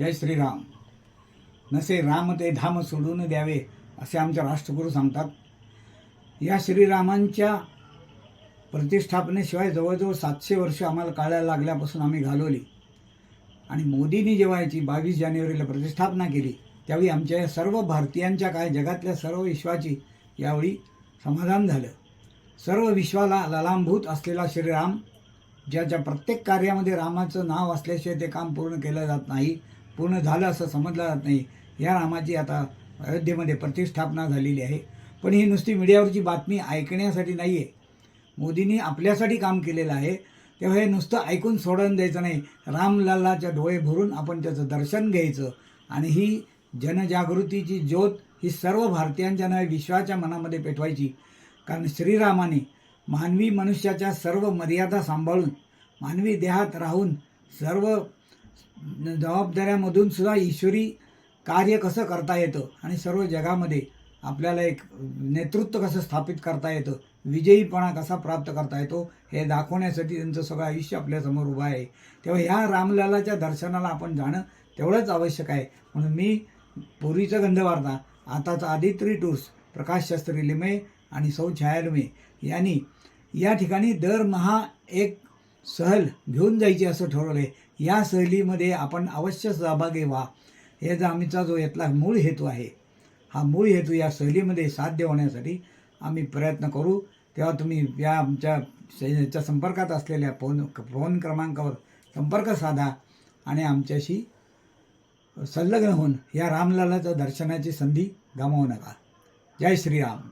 जय श्रीराम. नसे राम ते धाम सोडून द्यावे असे आमचे राष्ट्रगुरू सांगतात. या श्रीरामांच्या प्रतिष्ठापनेशिवाय जवळजवळ 700 वर्ष आम्हाला काढायला लागल्यापासून आम्ही घालवली. आणि मोदींनी जेव्हा याची 22 जानेवारीला प्रतिष्ठापना केली त्यावेळी आमच्या या सर्व भारतीयांच्या काय जगातल्या सर्व विश्वाची यावेळी समाधान झालं. सर्व विश्वाला ललांभूत असलेला श्रीराम, ज्याच्या प्रत्येक कार्यामध्ये रामाचं नाव असल्याशिवाय ते काम पूर्ण केलं जात नाही, पूर्ण झालं असं समजलं जात नाही, या रामाची आता अयोध्येमध्ये प्रतिष्ठापना झालेली आहे. पण ही नुसती मीडियावरची बातमी ऐकण्यासाठी नाही आहे. मोदींनी आपल्यासाठी काम केलेलं आहे, तेव्हा हे नुसतं ऐकून सोडून द्यायचं नाही. रामलल्लाच्या डोळे भरून आपण त्याचं दर्शन घ्यायचं आणि ही जनजागृतीची ज्योत ही सर्व भारतीयांच्या नव्हे विश्वाच्या मनामध्ये पेटवायची. कारण श्रीरामाने मानवी मनुष्याच्या सर्व मर्यादा सांभाळून मानवी देहात राहून सर्व जबाबदाऱ्यामधून सुद्धा ईश्वरी कार्य कसं करता येतं आणि सर्व जगामध्ये आपल्याला एक नेतृत्व कसं स्थापित करता येतं, विजयीपणा कसा प्राप्त करता येतो हे दाखवण्यासाठी त्यांचं सगळं आयुष्य आपल्यासमोर उभं आहे. तेव्हा ह्या रामलल्लाच्या दर्शनाला आपण जाणं तेवढंच आवश्यक आहे. म्हणून मी पूर्वीचं गंधवार्ता, आताचा आदित्री टूर्स, प्रकाश शास्त्री लिमे आणि सौ छाया लिमे यांनी या ठिकाणी दरमहा एक सहल घेऊन जायची असं ठरवलं आहे. या सहलीमध्ये आपण अवश्य सहभागी व्हा. हे जो आमचा जो यातला मूळ हेतू आहे, हा मूळ हेतू या सहलीमध्ये साध्य होण्यासाठी आम्ही प्रयत्न करू. तेव्हा तुम्ही या आमच्या याच्या संपर्कात असलेल्या फोन क्रमांकावर संपर्क साधा आणि आमच्याशी संलग्न होऊन या रामलल्लाच्या दर्शनाची संधी गमावू नका. जय श्रीराम.